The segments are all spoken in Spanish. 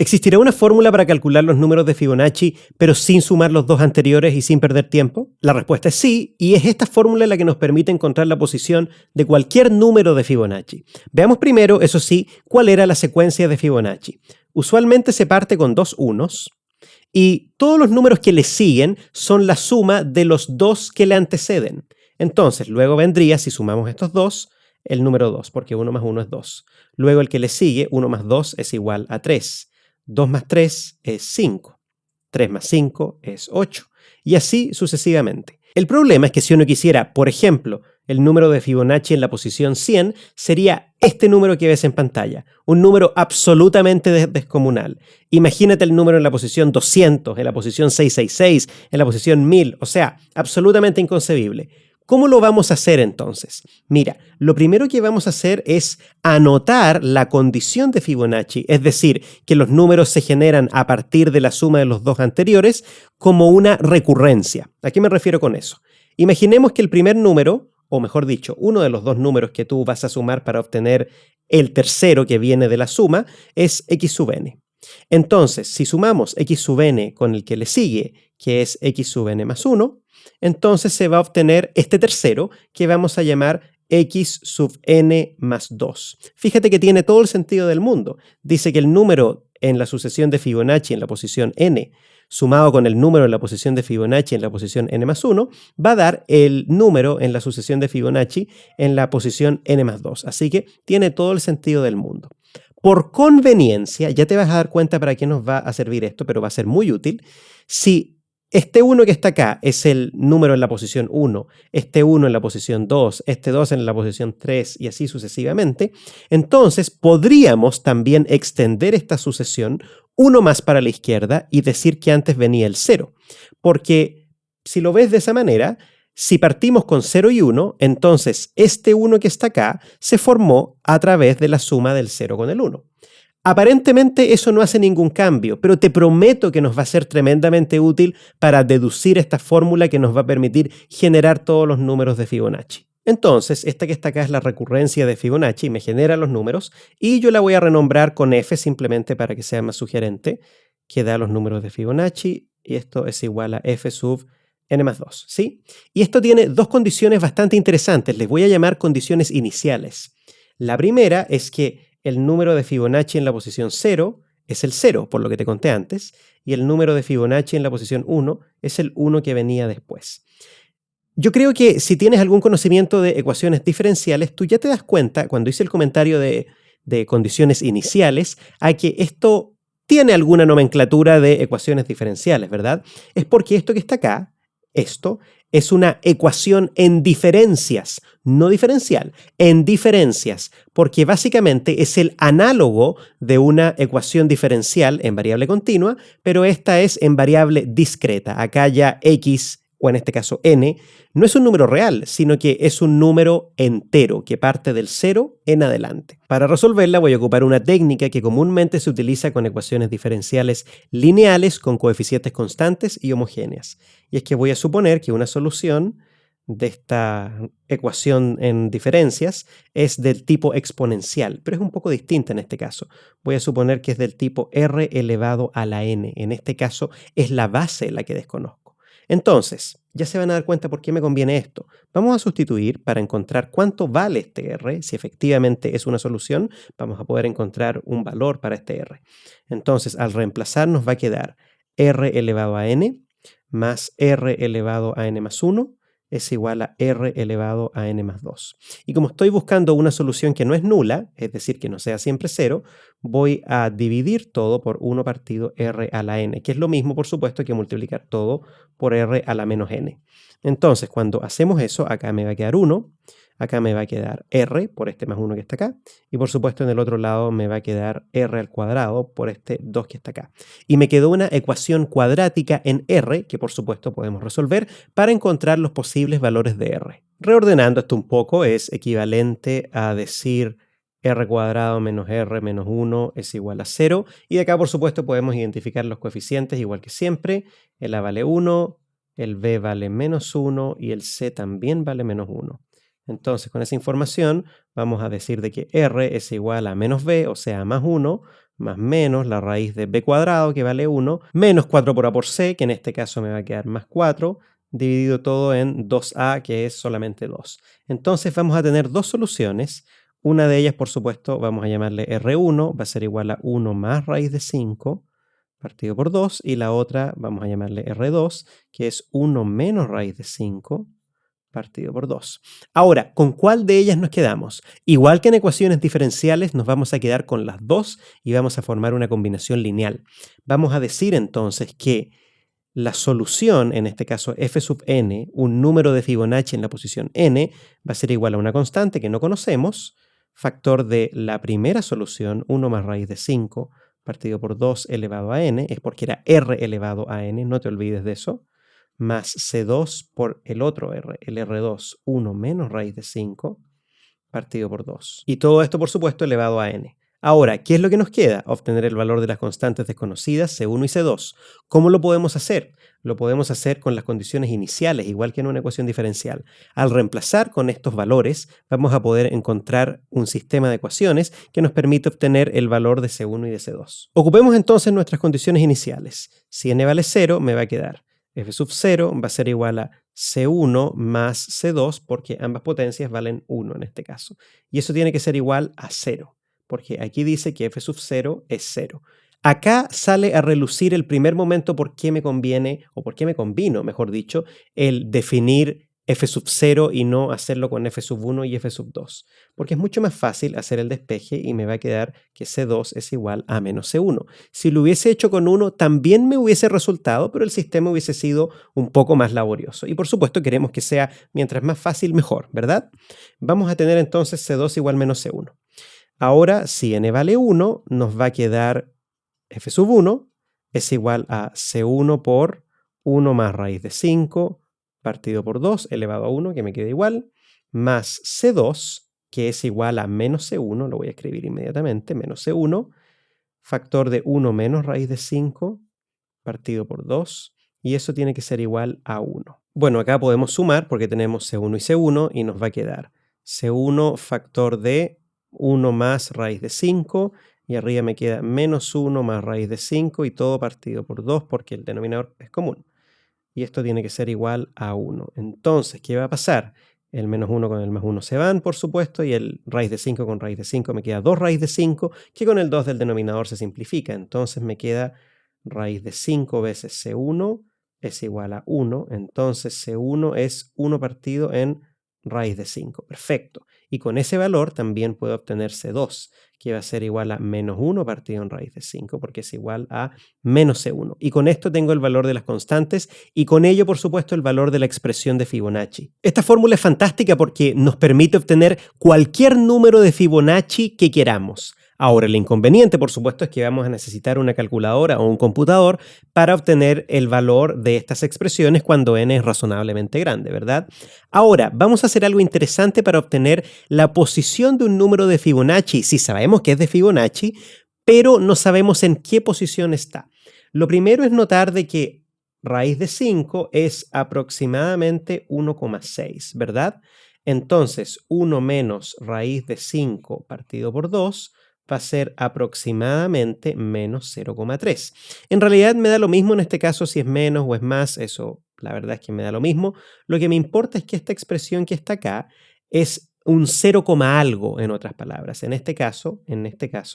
¿Existirá una fórmula para calcular los números de Fibonacci, pero sin sumar los dos anteriores y sin perder tiempo? La respuesta es sí, y es esta fórmula la que nos permite encontrar la posición de cualquier número de Fibonacci. Veamos primero, eso sí, cuál era la secuencia de Fibonacci. Usualmente se parte con dos unos, y todos los números que le siguen son la suma de los dos que le anteceden. Entonces, luego vendría, si sumamos estos dos, el número 2, porque 1 más 1 es 2. Luego el que le sigue, 1 más 2 es igual a 3. 2 más 3 es 5, 3 más 5 es 8, y así sucesivamente. El problema es que si uno quisiera, por ejemplo, el número de Fibonacci en la posición 100, sería este número que ves en pantalla, un número absolutamente descomunal. Imagínate el número en la posición 200, en la posición 666, en la posición 1000, o sea, absolutamente inconcebible. ¿Cómo lo vamos a hacer entonces? Mira, lo primero que vamos a hacer es anotar la condición de Fibonacci, es decir, que los números se generan a partir de la suma de los dos anteriores como una recurrencia. ¿A qué me refiero con eso? Imaginemos que el primer número, o mejor dicho, uno de los dos números que tú vas a sumar para obtener el tercero que viene de la suma, es x sub n. Entonces, si sumamos x sub n con el que le sigue, que es x sub n más 1, entonces se va a obtener este tercero que vamos a llamar x sub n más 2. Fíjate que tiene todo el sentido del mundo. Dice que el número en la sucesión de Fibonacci en la posición n, sumado con el número en la posición de Fibonacci en la posición n más 1, va a dar el número en la sucesión de Fibonacci en la posición n más 2. Así que tiene todo el sentido del mundo. Por conveniencia, ya te vas a dar cuenta para qué nos va a servir esto, pero va a ser muy útil. Si este 1 que está acá es el número en la posición 1, este 1 en la posición 2, este 2 en la posición 3 y así sucesivamente, entonces podríamos también extender esta sucesión uno más para la izquierda y decir que antes venía el 0. Porque si lo ves de esa manera, si partimos con 0 y 1, entonces este 1 que está acá se formó a través de la suma del 0 con el 1. Aparentemente eso no hace ningún cambio, pero te prometo que nos va a ser tremendamente útil para deducir esta fórmula que nos va a permitir generar todos los números de Fibonacci. Entonces, esta que está acá es la recurrencia de Fibonacci, me genera los números, y yo la voy a renombrar con f simplemente para que sea más sugerente, que da los números de Fibonacci, y esto es igual a f sub n más 2, ¿sí? Y esto tiene dos condiciones bastante interesantes, les voy a llamar condiciones iniciales. La primera es que el número de Fibonacci en la posición 0 es el 0, por lo que te conté antes, y el número de Fibonacci en la posición 1 es el 1 que venía después. Yo creo que si tienes algún conocimiento de ecuaciones diferenciales, tú ya te das cuenta, cuando hice el comentario de condiciones iniciales, a que esto tiene alguna nomenclatura de ecuaciones diferenciales, ¿verdad? Es porque esto que está acá, esto, es una ecuación en diferencias, no diferencial, en diferencias, porque básicamente es el análogo de una ecuación diferencial en variable continua, pero esta es en variable discreta. Acá ya x, o en este caso n, no es un número real, sino que es un número entero que parte del 0 en adelante. Para resolverla voy a ocupar una técnica que comúnmente se utiliza con ecuaciones diferenciales lineales con coeficientes constantes y homogéneas. Y es que voy a suponer que una solución de esta ecuación en diferencias es del tipo exponencial, pero es un poco distinta en este caso. Voy a suponer que es del tipo r elevado a la n. En este caso es la base la que desconozco. Entonces, ya se van a dar cuenta por qué me conviene esto. Vamos a sustituir para encontrar cuánto vale este r. Si efectivamente es una solución, vamos a poder encontrar un valor para este r. Entonces, al reemplazar nos va a quedar r elevado a n más r elevado a n más 1 es igual a r elevado a n más 2. Y como estoy buscando una solución que no es nula, es decir, que no sea siempre 0, voy a dividir todo por 1 partido r a la n, que es lo mismo, por supuesto, que multiplicar todo por r a la menos n. Entonces, cuando hacemos eso, acá me va a quedar 1, acá me va a quedar r por este más 1 que está acá, y por supuesto en el otro lado me va a quedar r al cuadrado por este 2 que está acá. Y me quedó una ecuación cuadrática en r, que por supuesto podemos resolver, para encontrar los posibles valores de r. Reordenando esto un poco, es equivalente a decir r cuadrado menos r menos 1 es igual a 0, y de acá por supuesto podemos identificar los coeficientes igual que siempre. El a vale 1, el b vale menos 1 y el c también vale menos 1. Entonces, con esa información vamos a decir de que r es igual a menos b, o sea, más 1, más menos la raíz de b cuadrado, que vale 1, menos 4 por a por c, que en este caso me va a quedar más 4, dividido todo en 2a, que es solamente 2. Entonces vamos a tener dos soluciones. Una de ellas, por supuesto, vamos a llamarle R1, va a ser igual a 1 más raíz de 5 partido por 2, y la otra vamos a llamarle R2, que es 1 menos raíz de 5 partido por 2. Ahora, ¿con cuál de ellas nos quedamos? Igual que en ecuaciones diferenciales, nos vamos a quedar con las dos y vamos a formar una combinación lineal. Vamos a decir entonces que la solución, en este caso f sub n, un número de Fibonacci en la posición n, va a ser igual a una constante que no conocemos, factor de la primera solución, 1 más raíz de 5 partido por 2 elevado a n, es porque era r elevado a n, no te olvides de eso, más C2 por el otro R, el R2, 1 menos raíz de 5 partido por 2. Y todo esto, por supuesto, elevado a n. Ahora, ¿qué es lo que nos queda? Obtener el valor de las constantes desconocidas C1 y C2. ¿Cómo lo podemos hacer? Lo podemos hacer con las condiciones iniciales, igual que en una ecuación diferencial. Al reemplazar con estos valores, vamos a poder encontrar un sistema de ecuaciones que nos permite obtener el valor de C1 y de C2. Ocupemos entonces nuestras condiciones iniciales. Si n vale 0, me va a quedar f sub 0 va a ser igual a C1 más C2, porque ambas potencias valen 1 en este caso. Y eso tiene que ser igual a 0, porque aquí dice que f sub 0 es 0. Acá sale a relucir el primer momento por qué me conviene, o por qué me convino, mejor dicho, el definir f sub 0 y no hacerlo con f sub 1 y f sub 2. Porque es mucho más fácil hacer el despeje y me va a quedar que C2 es igual a menos C1. Si lo hubiese hecho con 1, también me hubiese resultado, pero el sistema hubiese sido un poco más laborioso. Y por supuesto queremos que sea mientras más fácil, mejor, ¿verdad? Vamos a tener entonces C2 igual menos C1. Ahora, si n vale 1, nos va a quedar f sub 1 es igual a C1 por 1 más raíz de 5 partido por 2 elevado a 1, que me queda igual, más C2, que es igual a menos C1, lo voy a escribir inmediatamente, menos C1, factor de 1 menos raíz de 5 partido por 2, y eso tiene que ser igual a 1. Bueno, acá podemos sumar porque tenemos C1 y C1 y nos va a quedar C1 factor de 1 más raíz de 5, y arriba me queda menos 1 más raíz de 5 y todo partido por 2 porque el denominador es común. Y esto tiene que ser igual a 1. Entonces, ¿qué va a pasar? El menos 1 con el más 1 se van, por supuesto, y el raíz de 5 con raíz de 5 me queda 2 raíz de 5, que con el 2 del denominador se simplifica. Entonces me queda raíz de 5 veces C1 es igual a 1. Entonces C1 es 1 partido en raíz de 5. Perfecto. Y con ese valor también puedo obtener C2, que va a ser igual a menos 1 partido en raíz de 5, porque es igual a menos C1. Y con esto tengo el valor de las constantes y con ello, por supuesto, el valor de la expresión de Fibonacci. Esta fórmula es fantástica porque nos permite obtener cualquier número de Fibonacci que queramos. Ahora, el inconveniente, por supuesto, es que vamos a necesitar una calculadora o un computador para obtener el valor de estas expresiones cuando n es razonablemente grande, ¿verdad? Ahora, vamos a hacer algo interesante para obtener la posición de un número de Fibonacci. Sí, sabemos que es de Fibonacci, pero no sabemos en qué posición está. Lo primero es notar de que raíz de 5 es aproximadamente 1,6, ¿verdad? Entonces, 1 menos raíz de 5 partido por 2 va a ser aproximadamente menos 0,3. En realidad me da lo mismo en este caso si es menos o es más, eso la verdad es que me da lo mismo. Lo que me importa es que esta expresión que está acá es un 0, algo, en otras palabras. En este caso,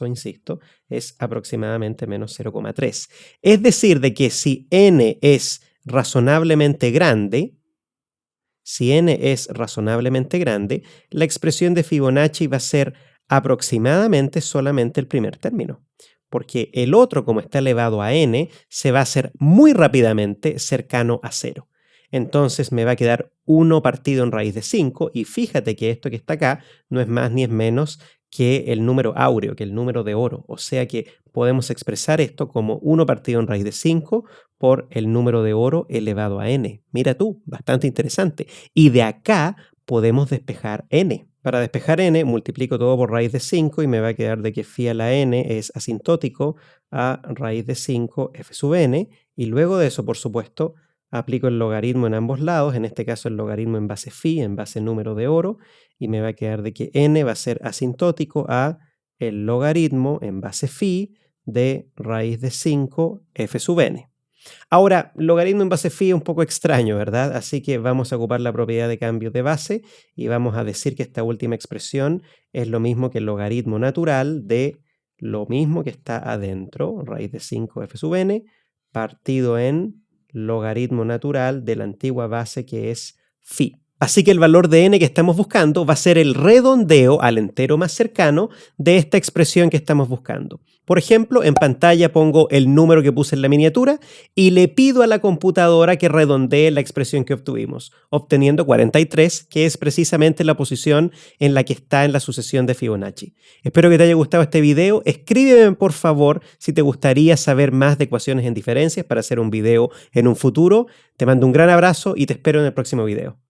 insisto, es aproximadamente menos 0,3. Es decir, de que si n es razonablemente grande, la expresión de Fibonacci va a ser aproximadamente solamente el primer término, porque el otro, como está elevado a n, se va a hacer muy rápidamente cercano a 0. Entonces me va a quedar 1 partido en raíz de 5, y fíjate que esto que está acá no es más ni es menos que el número áureo, que el número de oro. O sea que podemos expresar esto como 1 partido en raíz de 5 por el número de oro elevado a n. Mira tú, bastante interesante. Y de acá podemos despejar n. Para despejar n, multiplico todo por raíz de 5 y me va a quedar de que phi a la n es asintótico a raíz de 5 f sub n. Y luego de eso, por supuesto, aplico el logaritmo en ambos lados, en este caso el logaritmo en base phi, en base número de oro, y me va a quedar de que n va a ser asintótico a el logaritmo en base phi de raíz de 5 f sub n. Ahora, logaritmo en base phi es un poco extraño, ¿verdad? Así que vamos a ocupar la propiedad de cambio de base y vamos a decir que esta última expresión es lo mismo que el logaritmo natural de lo mismo que está adentro, raíz de 5 f sub n, partido en logaritmo natural de la antigua base que es phi. Así que el valor de n que estamos buscando va a ser el redondeo al entero más cercano de esta expresión que estamos buscando. Por ejemplo, en pantalla pongo el número que puse en la miniatura y le pido a la computadora que redondee la expresión que obtuvimos, obteniendo 43, que es precisamente la posición en la que está en la sucesión de Fibonacci. Espero que te haya gustado este video. Escríbeme por favor si te gustaría saber más de ecuaciones en diferencias para hacer un video en un futuro. Te mando un gran abrazo y te espero en el próximo video.